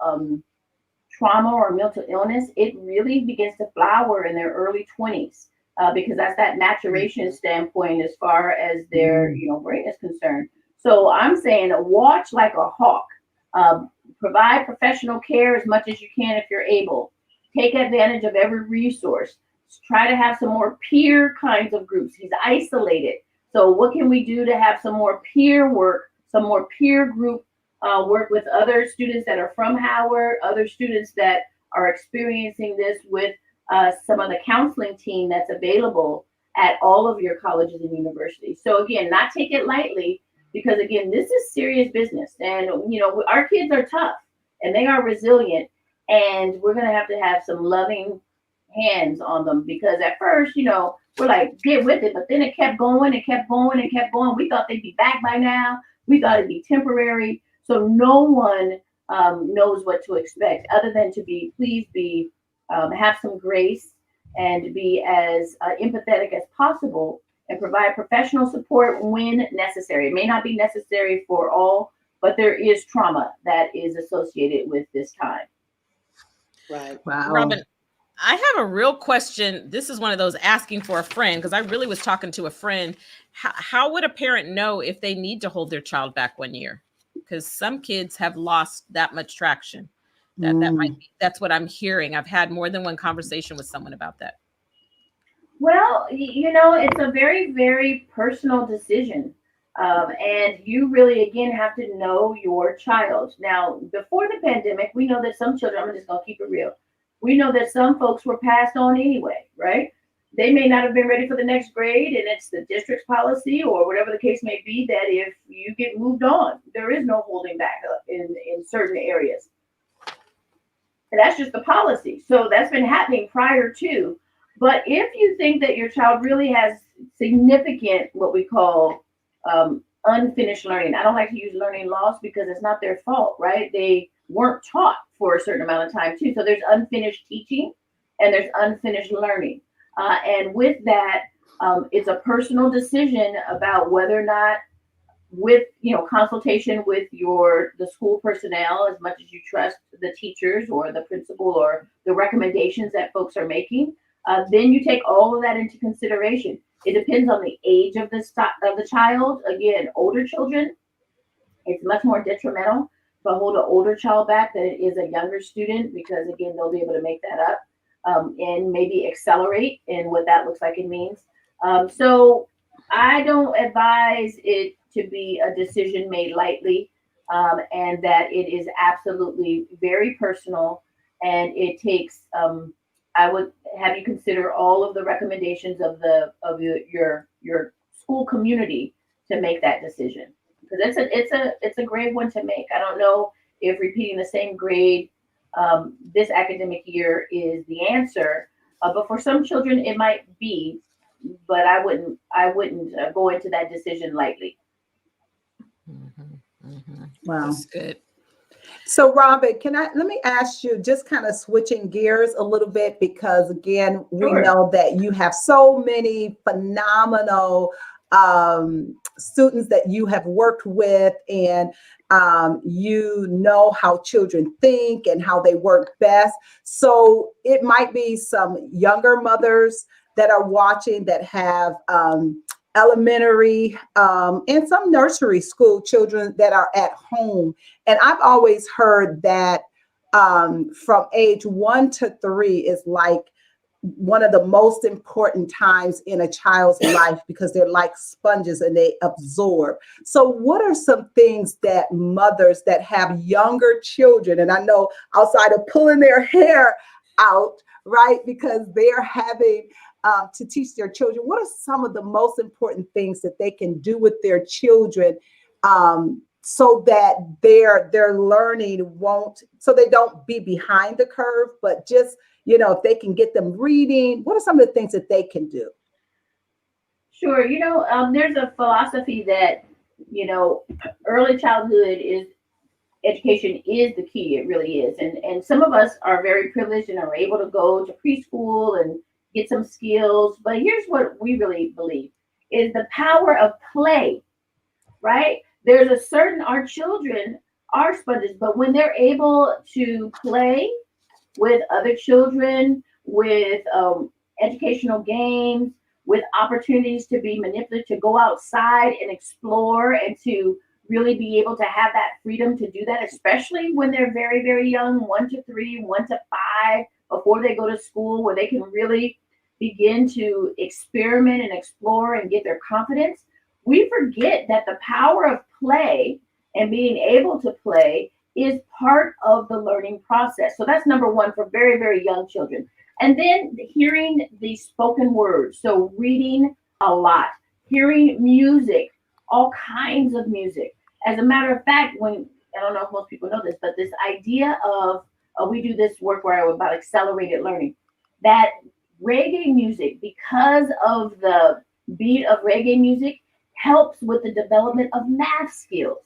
trauma or mental illness, it really begins to flower in their early 20s because that's that maturation standpoint as far as their brain is concerned. So I'm saying watch like a hawk. Provide professional care as much as you can if you're able. Take advantage of every resource. Try to have some more peer kinds of groups. He's isolated. So what can we do to have some more peer work, some more peer group work with other students that are from Howard, other students that are experiencing this with some of the counseling team that's available at all of your colleges and universities. So again, not take it lightly, because again, this is serious business. And, our kids are tough and they are resilient, and we're going to have some loving hands on them, because at first, we're like, get with it. But then it kept going and kept going and kept going. We thought they'd be back by now. We thought it'd be temporary. So no one knows what to expect other than to please have some grace and be as empathetic as possible and provide professional support when necessary. It may not be necessary for all, but there is trauma that is associated with this time. Right. Wow. Robyn, I have a real question. This is one of those asking for a friend, because I really was talking to a friend. How would a parent know if they need to hold their child back 1 year? Because some kids have lost that much traction. That's what I'm hearing. I've had more than one conversation with someone about that. Well, it's a very, very personal decision. And you really, again, have to know your child. Now, before the pandemic, we know that some children, I'm just going to keep it real. We know that some folks were passed on anyway, right? They may not have been ready for the next grade, and it's the district's policy or whatever the case may be, that if you get moved on, there is no holding back in certain areas. And that's just the policy. So that's been happening prior to. But if you think that your child really has significant, what we call unfinished learning, I don't like to use learning loss because it's not their fault, right? They weren't taught for a certain amount of time too. So there's unfinished teaching and there's unfinished learning. And with that, it's a personal decision about whether or not, with consultation with the school personnel, as much as you trust the teachers or the principal or the recommendations that folks are making, then you take all of that into consideration. It depends on the age of the child. Again, older children, it's much more detrimental to hold an older child back than it is a younger student, because again, they'll be able to make that up and maybe accelerate in what that looks like and means. So I don't advise it to be a decision made lightly, and that it is absolutely very personal, and it takes I would have you consider all of the recommendations of your school community to make that decision, because it's a grave one to make. I don't know if repeating the same grade this academic year is the answer, but for some children it might be. But I wouldn't go into that decision lightly. Mm-hmm, mm-hmm. Wow. That's good. So Robyn, let me ask you, just kind of switching gears a little bit, because again, we Sure. know that you have so many phenomenal students that you have worked with, and you know how children think and how they work best. So it might be some younger mothers that are watching that have elementary and some nursery school children that are at home. And I've always heard that from age 1 to 3 is like one of the most important times in a child's life, because they're like sponges and they absorb. So what are some things that mothers that have younger children, and I know outside of pulling their hair out, right, because they're having to teach their children, what are some of the most important things that they can do with their children so that their learning so they don't be behind the curve, but just, if they can get them reading, what are some of the things that they can do? Sure. There's a philosophy that, early childhood is education is the key. It really is. And some of us are very privileged and are able to go to preschool and get some skills. But here's what we really believe is the power of play, right? There's a certain, our children are sponges, but when they're able to play with other children, with educational games, with opportunities to be manipulated, to go outside and explore and to really be able to have that freedom to do that, especially when they're very, very young, 1 to 3, 1 to 5, before they go to school, where they can really begin to experiment and explore and get their confidence. We forget that the power of play and being able to play is part of the learning process. So that's number one for very, very young children. And then hearing the spoken word. So reading a lot, hearing music, all kinds of music. As a matter of fact, I don't know if most people know this, but this idea of, we do this work where about accelerated learning, that reggae music, because of the beat of reggae music, helps with the development of math skills,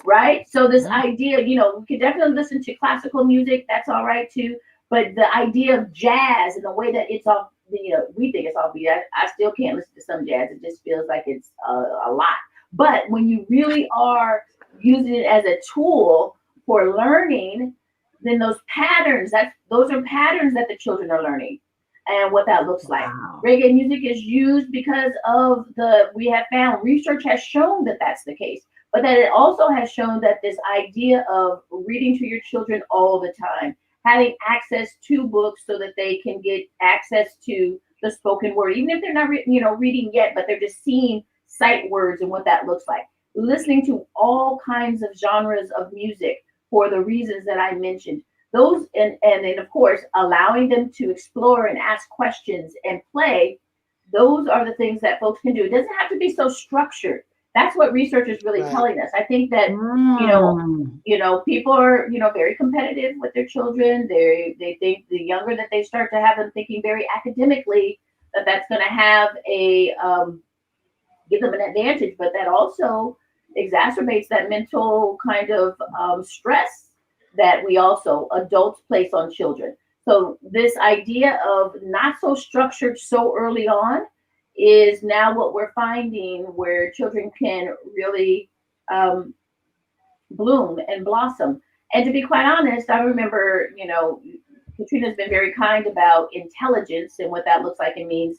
right? So this idea, we can definitely listen to classical music, that's all right too, but the idea of jazz and the way that it's all, we think it's all beat. I still can't listen to some jazz. It just feels like it's a lot. But when you really are using it as a tool for learning, then those are patterns that the children are learning and what that looks like. Wow. Reggae music is used because of we have found research has shown that that's the case, but that it also has shown that this idea of reading to your children all the time, having access to books so that they can get access to the spoken word, even if they're not reading yet, but they're just seeing sight words and what that looks like. Listening to all kinds of genres of music for the reasons that I mentioned. Those and then of course allowing them to explore and ask questions and play. Those are the things that folks can do. It doesn't have to be so structured. That's what research is really telling us. I think that people are very competitive with their children. They think the younger that they start to have them thinking very academically, that's going to have give them an advantage, but that also exacerbates that mental kind of stress that we also adults place on children. So this idea of not so structured so early on is now what we're finding, where children can really bloom and blossom. And to be quite honest, I remember, Catrina's been very kind about intelligence and what that looks like and means.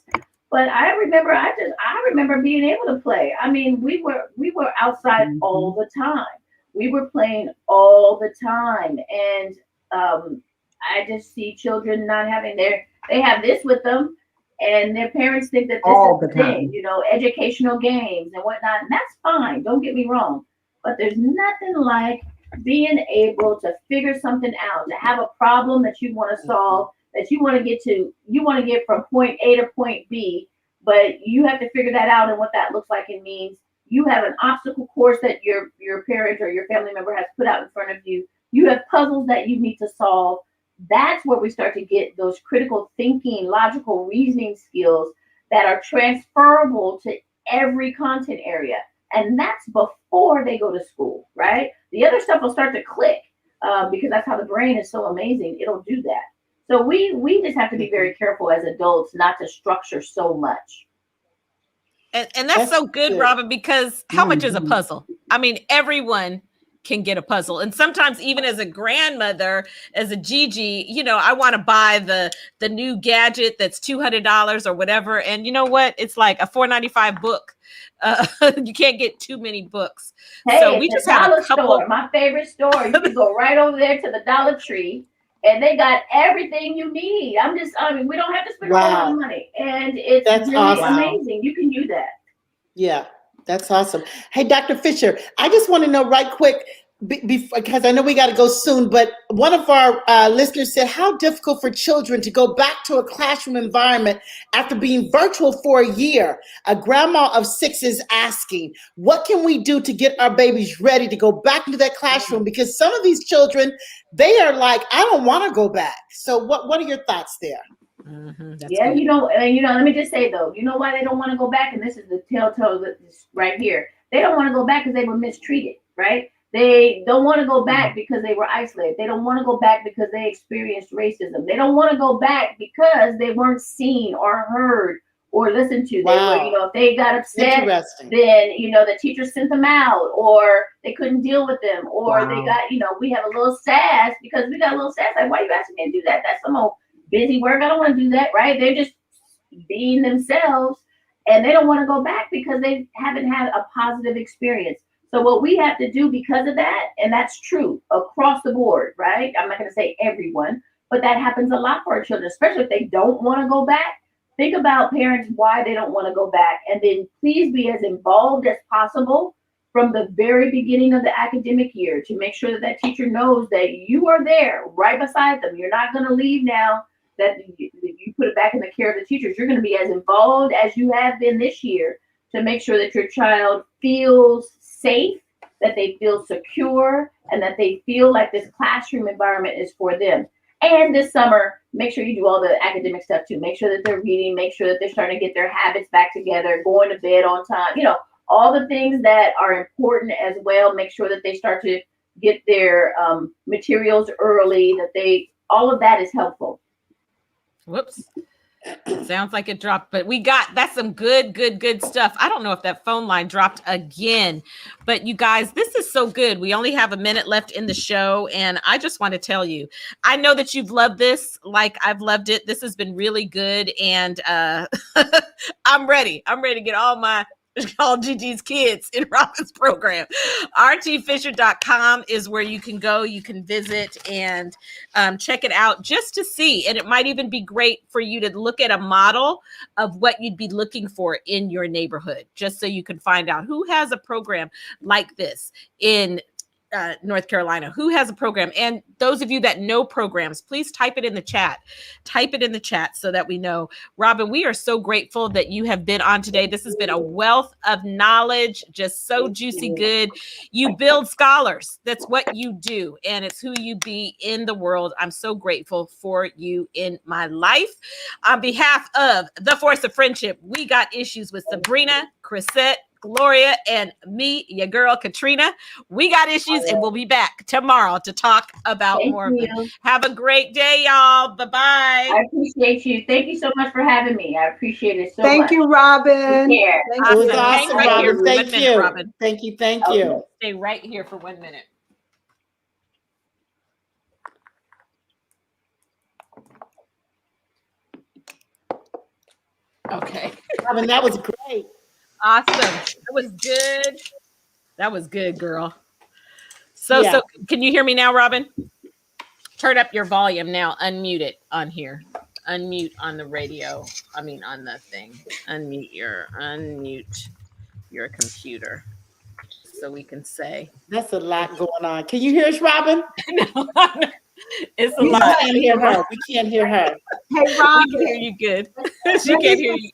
But I remember being able to play. I mean, we were outside all the time. We were playing all the time. And I just see children not having they have this with them, and their parents think that this all is the thing, educational games and whatnot. And that's fine. Don't get me wrong. But there's nothing like being able to figure something out, to have a problem that you want to solve, that you want to get from point A to point B, but you have to figure that out and what that looks like and means. You have an obstacle course that your parent or your family member has put out in front of you. You have puzzles that you need to solve. That's where we start to get those critical thinking, logical reasoning skills that are transferable to every content area. And that's before they go to school, right? The other stuff will start to click because that's how the brain is so amazing. It'll do that. So we just have to be very careful as adults not to structure so much. And that's so good, Robyn, because how much is a puzzle? I mean, everyone can get a puzzle. And sometimes even as a grandmother, as a Gigi, I want to buy the new gadget that's $200 or whatever. And you know what? It's like a $4.95 book. You can't get too many books. Hey, so we just have a couple. Store, my favorite store. You can go right over there to the Dollar Tree, and they got everything you need. We don't have to spend a lot of money, and that's really awesome. Amazing. You can do that. Yeah, that's awesome. Hey, Dr. Fisher, I just want to know right quick, because I know we got to go soon, but one of our listeners said, how difficult for children to go back to a classroom environment after being virtual for a year? A grandma of 6 is asking, what can we do to get our babies ready to go back into that classroom? Because some of these children, they are like, I don't want to go back. So what are your thoughts there? Yeah, good. let me just say though, you know why they don't want to go back? And this is the telltale right here. They don't want to go back because they were mistreated, right? They don't want to go back because they were isolated. They don't want to go back because they experienced racism. They don't want to go back because they weren't seen or heard or listened to. Wow. They were, if they got upset, then, the teacher sent them out, or they couldn't deal with them, or they got, we have a little sass because we got a little sass. Like, why you asking me to do that? That's some old busy work. I don't want to do that, right? They're just being themselves, and they don't want to go back because they haven't had a positive experience. So what we have to do because of that, and that's true across the board, right? I'm not going to say everyone, but that happens a lot for our children, especially if they don't want to go back. Think about parents, why they don't want to go back, and then please be as involved as possible from the very beginning of the academic year to make sure that teacher knows that you are there right beside them. You're not going to leave now that you put it back in the care of the teachers. You're going to be as involved as you have been this year to make sure that your child feels safe, that they feel secure, and that they feel like this classroom environment is for them. And this summer, make sure you do all the academic stuff too. Make sure that they're reading, make sure that they're starting to get their habits back together, going to bed on time, all the things that are important as well. Make sure that they start to get their materials early, all of that is helpful. Whoops. Sounds like it dropped, but that's some good stuff. I don't know if that phone line dropped again, but you guys, this is so good. We only have a minute left in the show, and I just want to tell you, I know that you've loved this like I've loved it. This has been really good, and I'm ready to get all Gigi's kids in Robyn's program. rtfisher.com is where you can go. You can visit and check it out just to see. And it might even be great for you to look at a model of what you'd be looking for in your neighborhood, just so you can find out who has a program like this in North Carolina, who has a program. And those of you that know programs, please type it in the chat. Type it in the chat so that we know. Robyn, we are so grateful that you have been on today. This has been a wealth of knowledge, just so juicy good. You build scholars. That's what you do. And it's who you be in the world. I'm so grateful for you in my life. On behalf of The Force of Friendship, we got issues with Sabrina, Crisette, Gloria, and me, your girl, Caterina. We got issues, and we'll be back tomorrow to talk about more of them. Have a great day, y'all. Bye-bye. I appreciate you. Thank you so much for having me. I appreciate it so much. Thank you, Robyn. Take care. It was awesome, Right Robyn. Thank minute, you. Robyn. Thank you. Stay right here for 1 minute. Okay. Robyn, that was great. Awesome. That was good, girl. So can you hear me now, Robyn? Turn up your volume now. Unmute it on here. Unmute on the radio. On the thing. Unmute your computer so we can say. That's a lot going on. Can you hear us, Robyn? No. It's a lot. We can't hear her. Hey, Robyn. We can hear you good. She can't hear you.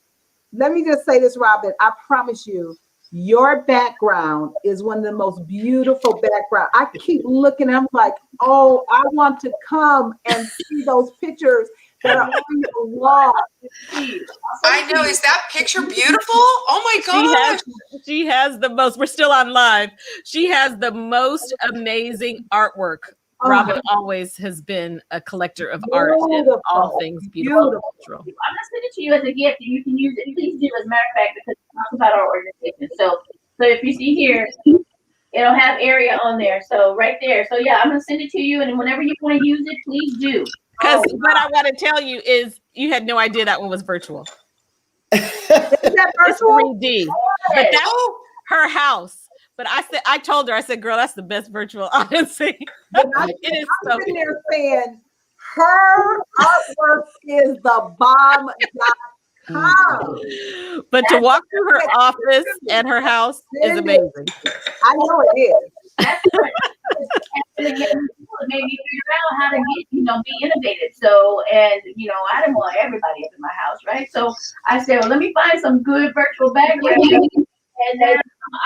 Let me just say this, Robyn. I promise you, your background is one of the most beautiful backgrounds. I keep looking, I'm like, oh, I want to come and see those pictures that are on your wall. I know. Is that picture beautiful? Oh my gosh. She has the most, we're still on live. She has the most amazing artwork. Robyn always has been a collector of art and all things beautiful. I'm going to send it to you as a gift, and you can use it. Please do, as a matter of fact, because it talks about our organization. So if you see here, it'll have area on there. So right there. So yeah, I'm going to send it to you, and whenever you want to use it, please do. Because what I want to tell you is you had no idea that one was virtual. Is that virtual? It's 3D. But that's her house. But I told her, I said, girl, that's the best virtual I've seen. I'm sitting there saying, her artwork is the bomb.com. But to walk through her office and her house is amazing. I know it is. It made me figure out how to be innovative. So, and I didn't want everybody up in my house, right? So I said, well, let me find some good virtual background. And then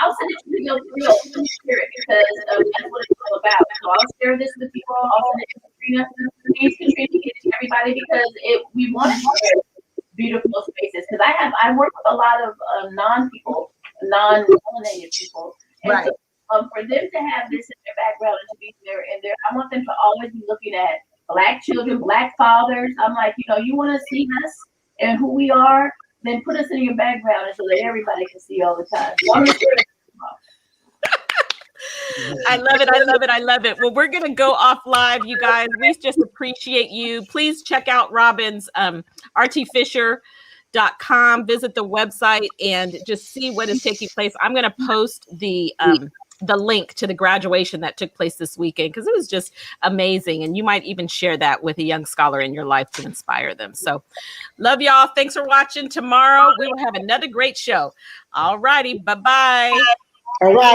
I'll send it to you real spirit because that's what it's all about. So I'll share this with people. I'll send it to Caterina. Please, Caterina, get it to everybody. everybody because we want to share beautiful spaces. Because I work with a lot of non-melanated people, and Right. so, for them to have this in their background and to be there, I want them to always be looking at Black children, Black fathers. I'm like, you want to see us and who we are, then put us in your background so that everybody can see all the time. I love it. I love it. I love it. Well, we're going to go off live, you guys. We just appreciate you. Please check out Robyn's rtfisher.com. Visit the website and just see what is taking place. I'm going to post the link to the graduation that took place this weekend because it was just amazing. And you might even share that with a young scholar in your life to inspire them. So love y'all. Thanks for watching. Tomorrow we will have another great show. All righty. Bye-bye. All right.